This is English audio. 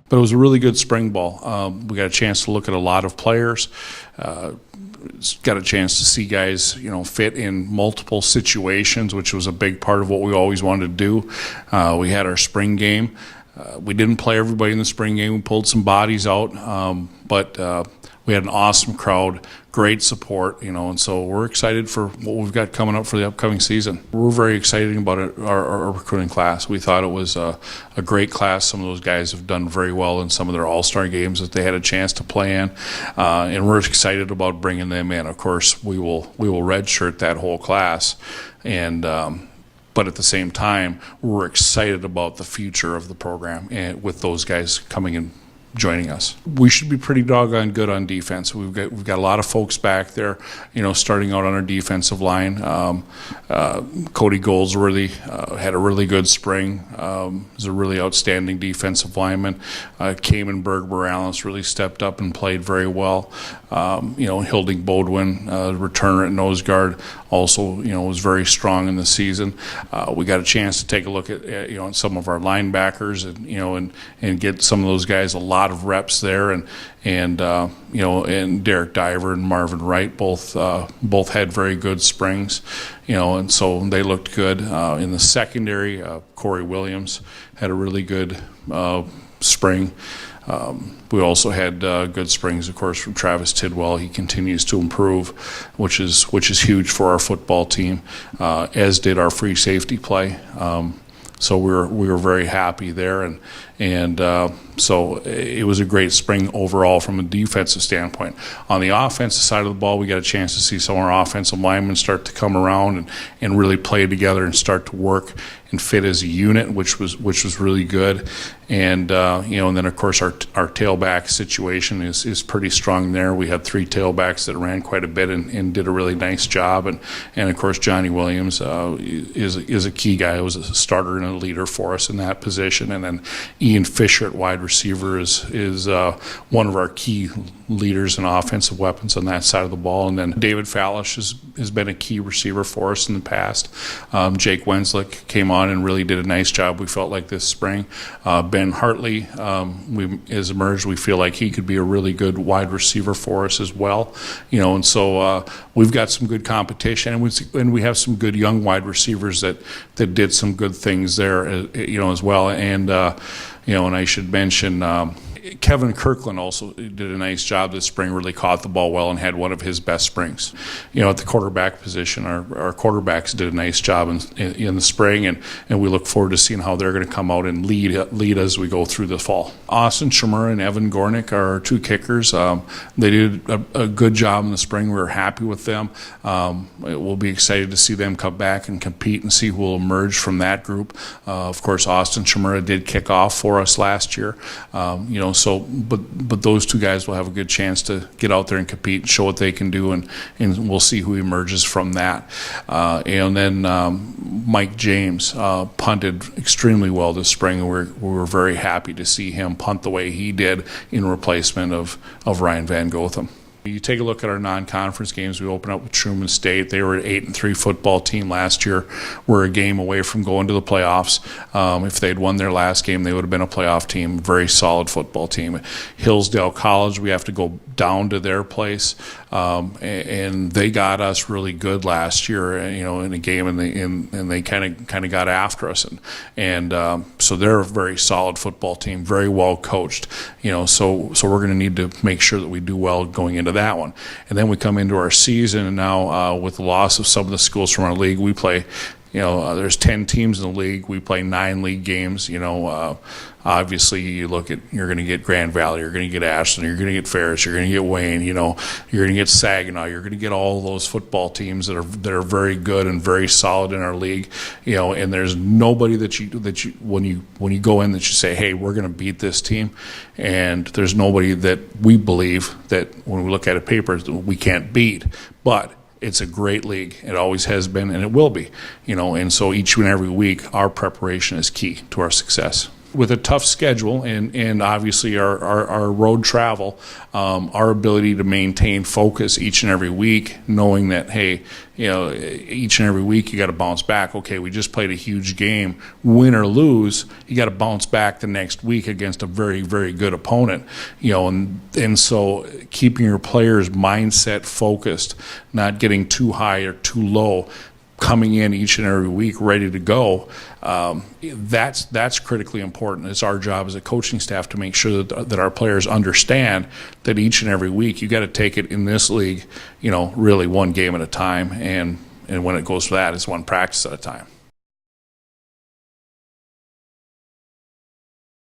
But it was a really good spring ball. We got a chance to look at a lot of players. Got a chance to see guys, fit in multiple situations, which was a big part of what we always wanted to do. We had our spring game. We didn't play everybody in the spring game. We pulled some bodies out, but we had an awesome crowd, great support, and so we're excited for what we've got coming up for the upcoming season. We're very excited about our recruiting class. We thought it was a great class. Some of those guys have done very well in some of their all-star games that they had a chance to play in, and we're excited about bringing them in. Of course, we will redshirt that whole class, and but at the same time, we're excited about the future of the program and with those guys coming in, joining us. We should be pretty doggone good on defense. We've got a lot of folks back there, starting out on our defensive line. Cody Goldsworthy had a really good spring. He's a really outstanding defensive lineman. Cayman Berg-Morales really stepped up and played very well. Hilding Bodwin, returner at nose guard, also was very strong in the season. We got a chance to take a look at some of our linebackers and get some of those guys a lot of reps there, and Derek Diver and Marvin Wright both had very good springs, and so they looked good. In the secondary, Corey Williams had a really good spring. We also had good springs, of course, from Travis Tidwell. He continues to improve, which is huge for our football team, as did our free safety play. So we were very happy there, and so it was a great spring overall from a defensive standpoint. On the offensive side of the ball, we got a chance to see some of our offensive linemen start to come around and really play together and start to work and fit as a unit, which was really good. And and then of course our tailback situation is pretty strong there. We had 3 tailbacks that ran quite a bit and did a really nice job. And of course Johnny Williams is a key guy. He was a starter and a leader for us in that position. And then Ian Fisher at wide receiver is one of our key leaders and offensive weapons on that side of the ball. And then David Fallish has been a key receiver for us in the past. Jake Wenslick came on and really did a nice job, we felt like, this spring. Ben Hartley has emerged. We feel like he could be a really good wide receiver for us as well. And so we've got some good competition, and we have some good young wide receivers that did some good things there, as well. And and I should mention Kevin Kirkland also did a nice job this spring, really caught the ball well and had one of his best springs. At the quarterback position, our quarterbacks did a nice job in the spring, and we look forward to seeing how they're going to come out and lead as we go through the fall. Austin Shimura and Evan Gornick are our 2 kickers. They did a good job in the spring. We were happy with them. We'll be excited to see them come back and compete and see who will emerge from that group. Of course, Austin Shimura did kick off for us last year. But those 2 guys will have a good chance to get out there and compete and show what they can do, and we'll see who emerges from that. And then Mike James punted extremely well this spring, and we were very happy to see him punt the way he did in replacement of Ryan Van Gotham. You take a look at our non-conference games. We open up with Truman State. They were an 8-3 football team last year. We're a game away from going to the playoffs. If they'd won their last game, they would have been a playoff team. Very solid football team. Hillsdale College, we have to go down to their place, and they got us really good last year, in a game, and they kind of got after us, and so they're a very solid football team, very well coached. So we're going to need to make sure that we do well going into that one. And then we come into our season, and now with the loss of some of the schools from our league, we play, there's 10 teams in the league. We play 9 league games. Obviously you're going to get Grand Valley, you're going to get Ashland, you're going to get Ferris, you're going to get Wayne, you're going to get Saginaw, you're going to get all those football teams that are very good and very solid in our league. And there's nobody that you when you go in that you say, hey, we're going to beat this team, and there's nobody that we believe that when we look at a paper we can't beat. But it's a great league. It always has been, and it will be. And so each and every week our preparation is key to our success. with a tough schedule and obviously our road travel, our ability to maintain focus each and every week, knowing that, hey, each and every week you got to bounce back. Okay, we just played a huge game. Win or lose, you got to bounce back the next week against a very, very good opponent. And so keeping your players' mindset focused, not getting too high or too low, coming in each and every week ready to go, that's critically important. It's our job as a coaching staff to make sure that our players understand that each and every week you got to take it in this league, really one game at a time, and when it goes for that, it's one practice at a time.